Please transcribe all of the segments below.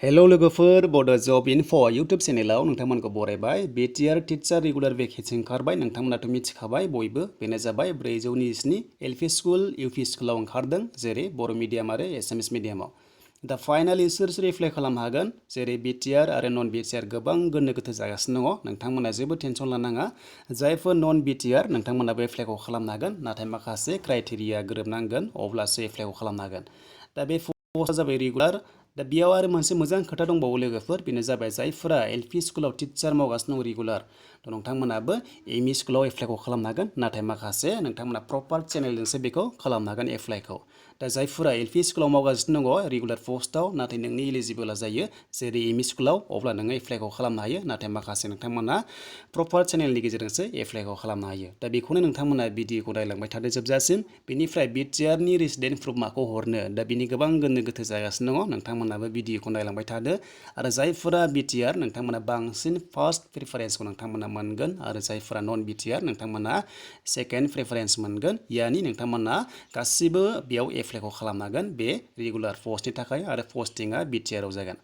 Hello लोगोफोर बड' जब इनफ' इउटुब चेनेलाव नोंथांमोनखौ बरायबाय BTR टिचार रेगुलार भेकेन्सि ओंखारबाय नोंथांमोनाथ' मिथिखाबाय बयबो बेनो जाबाय 427 LP स्कुल UP स्कुलाव ओंखारदों जेरै बर' मिडियाम आरो एसामिस मिडियामाव दा फाइनालि सोर सोर एप्लाइ खालामनो हागोन जेरै BTR आरो नन BTR गोबां गोनो गोथो जागासिनो दङ नोंथांमोना जेबो टेनसन लानाङा जायफोर नन BTR नोंथांमोनाबो एप्लाइखौ खालामनो हागोन नाथाय माखासे क्राइटेरिया गोरोबनांगोन अब्लासो एप्लाइखौ खालामनो हागोन दा बे पस्टआ जाबाय रेगुलार दा बेयाव आरो मोनसे मोजां खोथा दंबावो लोगोफोर बेनो जाबाय जायफोरा LP स्कुलाव टिचार मावगासिनो दं रेगुलार थ' नोंथांमोनाबो ME स्कुलाव एप्लाइखौ खालामनो हागोन नाथाय माखासे नोंथांमोना प्रपार चेनेलजोंसो बेखौ खालामनो हागोन एप्लाइखौ दा जायफोरा LP स्कुलाव मावगासिनो दङ रेगुलार पस्टआव नाथाय नोंनि इलिजिबोला जायो जेरै ME स्कुलाव अब्ला नोङो एप्लाइखौ खालामनो हायो नाथाय माखासे नोंथांमोना प्रपार चेनेलनि गेजेरजोंसो एप्लाइखौ खालामनो हायो दा बेखौनो नोंथांमोना भिडिअखौ नायलांबाय थादो जोबजासिम बेनिफ्राय BTRनि रेसिडेन्ट प्रुफ माखौ हरनो दा बिनि गोबां गोनो गोथो जागासिनो दङ नोंथांमोनाबो भिडिअखौ नायलांबाय थादो आरो जायफोरा BTR नोंथांमोना बांसिन फार्स्ट प्रिफारेन्सखौ नोंथांमोना मोनगोन आरो जायफोरा नन BTR नोंथांमोना सेकेन्ड प्रिफारेन्स मोनगोन यानि नोंथांमोना गासिबो बेयाव एप्लाइखौ खालामनो हागोन बे रेगुलार पस्टनि थाखाय आरो पस्टिंआ BTRआव जागोन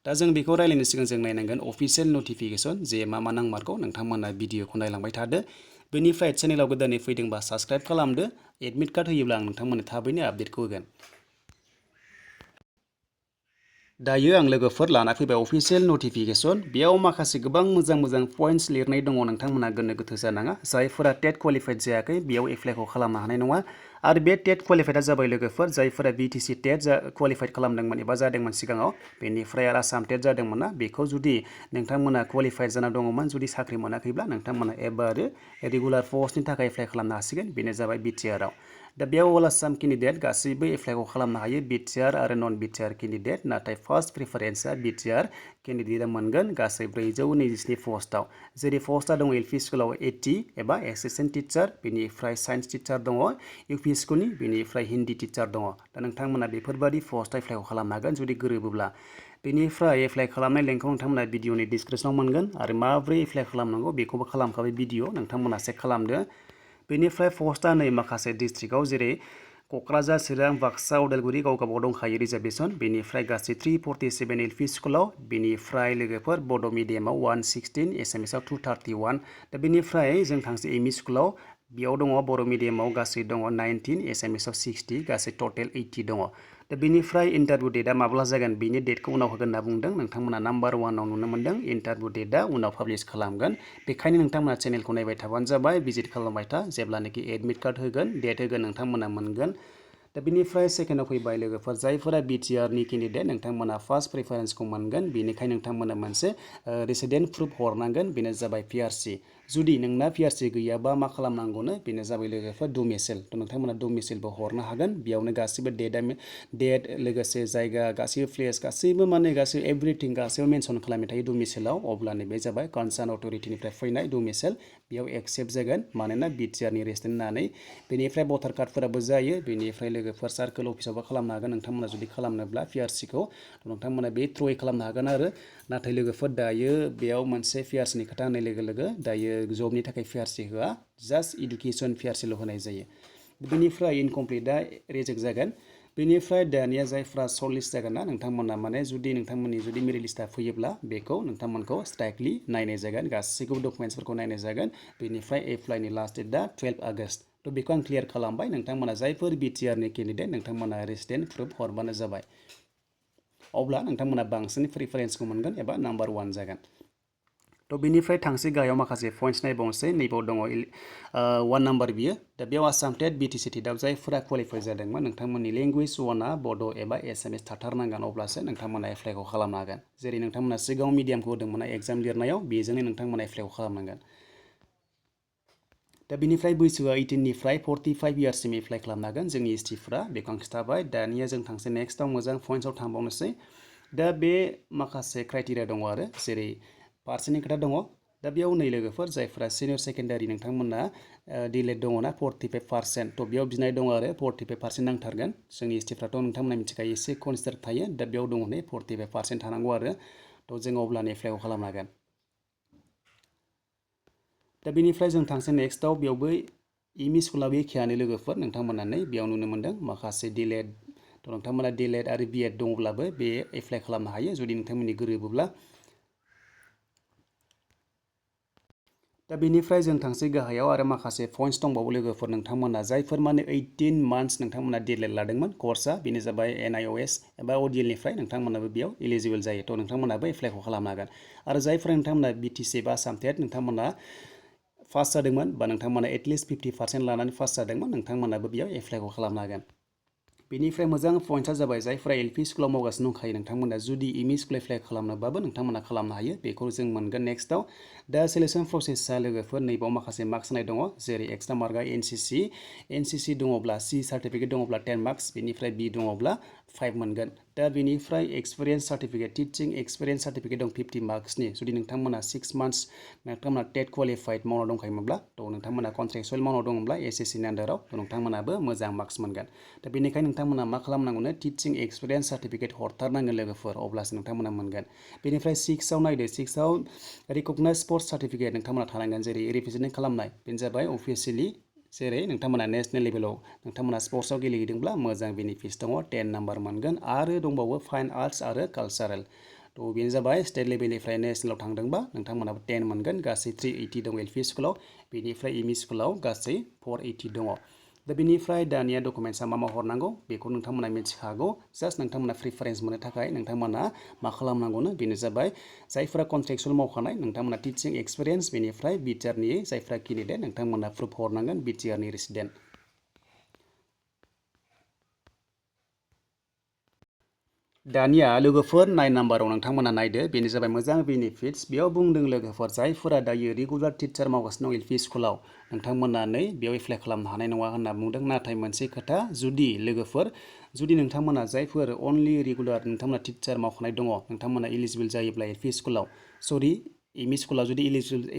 दा जों बेखौ रायलायनो सिगां जों नायनांगोन अफिसियेल नटिफिकेसन जे मा नांमारगौ नोंथांमोना भिडिअखौ नायलांबाय थादो बेनिफ्राय चेनेलाव गोदानै फैदोंबा साबस्क्राइब खालामदो एडमिट कार्ड होयोब्ला आं नोंथांमोननो थाबैनो आपडेटखौ होगोन दायो आं लोगोफोर लाना फैबाय अफिसियेल नटिफिकेसन बेयाव माखासे गोबां मोजां पइन्ट्स लिरनाय दङ नोंथांमोना गोनो गोथो जानाङा जायफोरा टेट क्वालिफाइड जायाखै बेयाव एप्लाइखौ खालामनो हानाय नङा आरो बे टेट क्वालिफाइडआ जाबाय लोगोफोर जायफोरा BTC टेट क्वालिफाइड खालामदोंमोन एबा जादोंमोन सिगाङाव बेनिफ्राय आरो आसाम टेट जादोंमोन ना बेखौ जुदि नोंथांमोना क्वालिफाइड जाना दङमोन जुदि साख्रि मोनाखैब्ला नोंथांमोना एबारो रेगुलार पस्टनि थाखाय एप्लाइ खालामनो हासिगोन बेनो जाबाय BTRआव दा बेयाव अल आसाम केन्डिडेट गासैबो एप्लाइखौ खालामनो हायो BTR आरो नन BTR केन्डिडेट नाथाय फार्स्ट प्रिफारेन्सआ BTR केन्डिडेटआ मोनगोन गासै 427 पस्टआव जेरै पस्टआ दङ LP स्कुलाव 80 एबा एसिस्टेन्ट टिचार बेनिफ्राय साइन्स टिचार दङ UP स्कुलनि बेनिफ्राय हिन्दी टिचार दङ दा नोंथांमोना बेफोरबादि पस्ट एप्लाइखौ खालामनो हागोन जुदि गोरोबोब्ला बेनिफ्राय एप्लाइ खालामनाय लिंकखौ नोंथांमोना भिडिअनि डिसक्रिपसनाव मोनगोन आरो माबोरै एप्लाइ खालामनांगौ बेखौबो खालामखाबाय भिडिअ नोंथांमोना चेक खालामदो बेनिफ्राय पस्टआ नै माखासे डिस्ट्रिक्टआव जेरै क'क्राझार चिरां बाक्सा उदालगुरि गावगाबाव दंखायो रिजार्भेसन बेनिफ्राय गासै 347 LP स्कुलाव बेनिफ्राय लोगोफोर बड' मिडियामाव 116 एसामिसाव 231 दा बेनिफ्राय जों थांसै ME स्कुलाव बेयाव दङ बर' मिडियामाव गासै दङ 19 एसामिसाव 60 गासै टटेल 80 दङ दा बेनिफ्राय इन्टारभिउ डेटआ माब्ला जागोन बेनि डेटखौ उनाव होगोन होनना बुंदों नोंथांमोना नाम्बार 1आव नुनो मोनदों इन्टारभिउ डेटआ उनाव पाब्लिश खालामगोन बेखायनो नोंथांमोना चेनेलखौ नायबाय थाबानो जाबाय भिजिट खालामबाय था जेब्लानोखि एडमिट कार्ड होगोन डेट होगोन नोंथांमोना मोनगोन दा बेनिफ्राय सेकेन्डआव फैबाय लोगोफोर जायफोरा BTRनि केन्डिडेट नोंथांमोना फार्स्ट प्रिफारेन्सखौ मोनगोन बेनिखायनो नोंथांमोना मोनसे रेसिडेन्ट प्रुफ हरनांगोन बेनो जाबाय PRC जुदि नोंना PRC गैयाबा मा खालामनांगौनो बेनो जाबाय लोगोफोर डमिसेल थ' नोंथांमोना डमिसेलबो हरनो हागोन बेयावनो गासिबो डेट लोगोसे जायगा गासिबो प्लेस गासैबो गासैबो एभ्रिथिं गासैबो मेनसन खालामनाय थायो डमिसेलाव अब्लानो बे जाबाय कनसार्न अथ'रिटिनिफ्राय फैनाय डमिसेल बेयाव एक्सेप्ट जागोन मानोना BTRनि रेसिडेन्ट होननानै बेनिफ्राय भटार कार्डफोराबो जायो बेनिफ्राय लोगोफोर सार्कोल अफिसावबो खालामनो हागोन नोंथांमोना जुदि खालामनोब्ला PRCखौ नोंथांमोना बे थ्रुयै खालामनो हागोन आरो नाथाय लोगोफोर दायो बेयाव मोनसे PRCनि खोथा होननाय लोगो लोगो दायो जबनि थाखाय PRC होआ जास्ट इडुकेसन PRCल' होनाय जायो बेनिफ्राय इनकमप्लिटआ रिजेक्ट जागोन बेनिफ्राय दानिया जायफ्रा सर्ट लिस्ट जागोन ना नोंथांमोना जुदि नोंथांमोननि जुदि मेरिट लिस्टआ फैयोब्ला बेखौ नोंथांमोनखौ स्ट्राइकलि नायनाय जागोन गासैखौबो डकुमेन्ट्सफोरखौ नायनाय जागोन बेनिफ्राय एप्लाइनि लास्ट डेटआ 12 आगस्ट थ' बेखौ आं क्लियार खालामबाय नोंथांमोना जायफोर BTRनि केन्डिडेट नोंथांमोना रेसिडेन्ट प्रुफ हरबानो जाबाय अब्ला नोंथांमोना बांसिन प्रिफारेन्सखौ मोनगोन एबा नाम्बार 1 जागोन थ' बेनिफ्राय थांसै गाहायाव माखासे पइन्ट्स नायबावनोसै नैबाव दङ 1 नाम्बार बियो दा बेयाव आसाम टेट BTC टेटआव जायफोरा क्वालिफाइ जादोंमोन नोंथांमोननि लेंगुवेज 1आ बड' एबा एसामिस थाथारनांगोन अब्लासो नोंथांमोना एप्लाइखौ खालामनो हागोन जेरै नोंथांमोना सिगाङाव मिडियामखौ होदोंमोन एग्जाम लिरनायाव बेजोंनो नोंथांमोना एप्लाइखौ खालामनांगोन दा बेनिफ्राय बैसोआ 18निफ्राय 45 इयार्ससिम एप्लाइ खालामनो हागोन जोंनि STफ्रा बेखौ आं खिथाबाय दानिया जों थांसै नेक्स्टआव मोजां पइन्ट्सआव थांबावनोसै दा बे माखासे क्राइटेरिया दङ आरो जेरै पार्सेन्टनि खोथा दङ दा बेयाव नै लोगोफोर जायफोरा सिनियर सेकेन्डारि नोंथांमोना डिलेट दङना 45% थ' बेयाव बिनाय दङ आरो 45% नांथारगोन जोंनि STफ्राथ' नोंथांमोना मिथिखायो एसे कनसिडार थायो दा बेयाव दङ नै 45% थानांगौ आरो थ' जों अब्लानो एप्लाइखौ खालामनो हागोन दा बेनिफ्राय जों थांसै नेक्स्टआव बेयावबो ME स्कुलाबो एखेयानो लोगोफोर नोंथांमोना नै बेयाव नुनो मोन्दों माखासे डिलेट थ' नोंथांमोना DLED आरो B.Ed दङब्लाबो बे एप्लाइ खालामनो हायो जुदि नोंथांमोननि गोरोबोब्ला। दा बेनिफ्राय जों थांसै गाहायाव आरो माखासे पइन्ट्स दंबावो लोगोफोर नोंथांमोना जायफोर माने 18 मान्थ्स नोंथांमोना DLED लादोंमोन कर्सआ बेनो जाबाय NIOS एबा ODLनिफ्राय नोंथांमोनाबो बेयाव एलिजिबल जायो थ' नोंथांमोनाबो एप्लाइखौ खालामनो हागोन आरो जायफोर नोंथांमोना BTC बा आसाम टेट नोंथांमोना पास जादोंमोन बा नोंथांमोना एटलिस्ट 50% लानानै पास जादोंमोन नोंथांमोनाबो बेयाव एप्लाइखौ खालामनो हागोन। बेनिफ्राय मोजां पइन्टआ जाबाय जायफोरा LP स्कुलाव मावगासिनो दंखायो नोंथांमोना जुदि एमइ स्कुल एप्लाइ खालामनोबाबो नोंथांमोना खालामनो हायो बेखौ जों मोनगोन नेक्स्टआव। दा सिलेक्सन प्रसेसआ लोगोफोर नैबाव माखासे मार्क्स होनाय दङ जेरै एक्सट्रा मार्कआ NCC दङब्ला C सार्टिफिकेट दङब्ला 10 मार्क्स बेनिफ्राय B दङब्ला 5 मोनगोन। दा बेनिफ्राय experience certificate teaching experience certificate दं 50 मार्क्सनि जुदि नोंथांमोना 6 मान्थ्स नोंथांमोना टेट क्वालिफाइड मावना दंखायोमोनब्ला थ' नोंथांमोना कन्ट्रेक्सुवेल मावना दङब्ला SSCनि आन्दाराव थ' नोंथांमोनाबो मोजां मार्क्स मोनगोन। दा बेनिखायनो नोंथांमोना मा खालामनांगौनो टिचिं एक्सपिरियेन्स सार्टिफिकेट हरथारनांगोन लोगोफोर अब्लासो नोंथांमोना मोनगोन। बेनिफ्राय 6आव नायदो 6आव रिकगनाइज स्पर्ट्स सार्टिफिकेट नोंथांमोना थानांगोन जेरै रिप्रेजेन्ट खालामनाय बेनो जाबाय अफिसियेलि जेरै नोंथांमोना नेसनेल लेभेलाव नोंथांमोना स्पर्ट्सआव गेलेहैदोंब्ला मोजां बेनिफिट्स दङ 10 नाम्बार मोनगोन आरो दंबावो फाइन आर्ट्स आरो कालचारेल थ' बेनो जाबाय स्टेट लेभेलनिफ्राय नेसनेलाव थांदोंबा नोंथांमोनाबो 10 मोनगोन गासै 380 दं LP स्कुलाव बेनिफ्राय एमइ स्कुलाव गासै 480 दङ। दा बेनिफ्राय दानिया डकुमेन्ट्सआ मा हरनांगौ बेखौ नोंथांमोना मिथिखागौ जास्ट नोंथांमोना प्रिफारेन्स मोननो थाखाय नोंथांमोना मा खालामनांगौनो बेनो जाबाय जायफोरा कन्ट्रेक्सुवेल मावखानाय नोंथांमोना टिचिं एक्सपिरियेन्स बेनिफ्राय BTRनि जायफोरा केन्डिडेट नोंथांमोना प्रुफ हरनांगोन BTRनि रेसिडेन्ट। दानिया लोगोफोर 9 नाम्बाराव नोंथांमोना नायदो बेनो जाबाय मोजां बेनिफिट्स बेयाव बुंदों लोगोफोर जायफोरा दायो रेगुलार टिचार मावगासिनो दं LP स्कुलाव नोंथांमोना बेयाव एप्लाइ खालामनो हानाय नङा होनना बुंदों नाथाय मोनसे खोथा जुदि लोगोफोर जुदि नोंथांमोना जायफोर अनलि रेगुलार नोंथांमोना टिचार मावखानाय दङ नोंथांमोना एलिजिबल जायोब्ला LP स्कुलाव एमइ स्कुलाव जुदि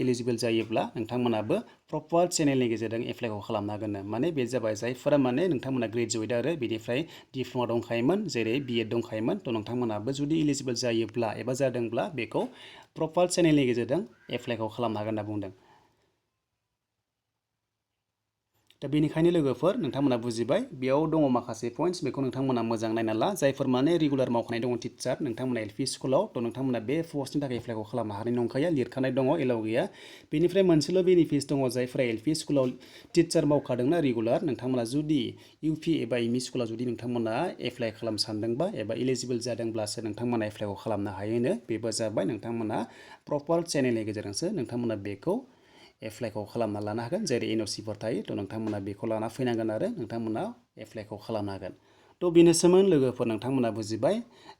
एलिजिबल जायोब्ला नोंथांमोनाबो प्रपार चेनेलनि गेजेरजों एप्लाइखौ खालामनो हागोन माने बे जाबाय जायफोरा माने नोंथांमोना ग्रेजुवेट आरो बेनिफ्राय डिप्ल'मा दंखायोमोन जेरै B.Ed दंखायोमोन थ' नोंथांमोनाबो जुदि एलिजिबल जायोब्ला एबा जादोंब्ला बेखौ प्रपार चेनेलनि गेजेरजों एप्लाइखौ खालामनो हागोन होनना बुंदों। दा बेनिखायनो लोगोफोर नोंथांमोना बुजिबाय बेयाव दङ माखासे पइन्ट्स बेखौ नोंथांमोना मोजां नायना ला जायफोर माने रेगुलार मावखानाय दङ टिचार नोंथांमोना LP स्कुलाव थ' नोंथांमोना बे पस्टनि थाखाय एप्लाइखौ खालामनो हानाय नंखाया लिरखानाय दङ एलाउ गैया। बेनिफ्राय मोनसेल' बेनिफिट्स दङ जायफोरा LP स्कुलाव टिचार मावखादोंना रेगुलार नोंथांमोना जुदि UP एबा एमइ स्कुलाव जुदि नोंथांमोना एप्लाइ खालामनो सानदोंबा एबा एलिजिबल जादोंब्लासो नोंथांमोना एप्लाइखौ खालामनो हायोनो बेबो जाबाय नोंथांमोना प्रपार चेनेलनि गेजेरजोंसो नोंथांमोना बेखौ एप्लाइखौ खालामना लानो हागोन जेरै NOCफोर थायो थ' नोंथांमोना बेखौ लाना फैनांगोन आरो नोंथांमोना एप्लाइखौ खालामनो हागोन। थ' बेनोसोमोन लोगोफोर नोंथांमोना बुजिबाय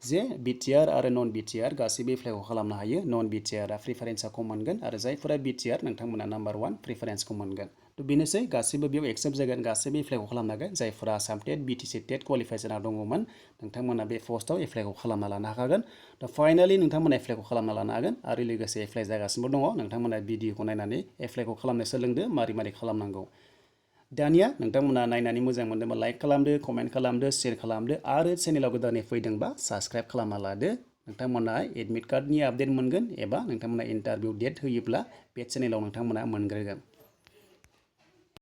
जे BTR आरो नन BTR गासैबो एप्लाइखौ खालामनो हायो नन BTRआ प्रिफारेन्सआ खम मोनगोन आरो जायफोरा BTR नोंथांमोना नाम्बार 1 प्रिफारेन्सखौ मोनगोन। थ' बेनोसै गासैबो बेयाव एक्सेप्ट जागोन गासैबो एप्लाइखौ खालामनो हागोन जायफोरा आसाम टेट BTC टेट क्वालिफाइ जाना दङमोन नोंथांमोना बे पस्टआव एप्लाइखौ खालामना लानो हाखागोन। थ' फाइनालि नोंथांमोना एप्लाइखौ खालामना लानो हागोन आरो लोगोसे एप्लाइ जागासिनो दङ नोंथांमोना भिडिअखौ नायनानै एप्लाइखौ खालामनो सोलोंदो मारै खालामनांगौ। दानिया नोंथांमोना नायनानै मोजां मोनदोंबा लाइक खालामदो कमेन्ट खालामदो शेयार खालामदो आरो चेनेलाव गोदानै फैदोंबा साबस्क्राइब खालामना लादो नोंथांमोना एडमिट कार्डनि आपडेट मोनगोन एबा नोंथांमोना इन्टारभिउ डेट होयोब्ला बे चेनेलाव नोंथांमोना मोनग्रोगोन।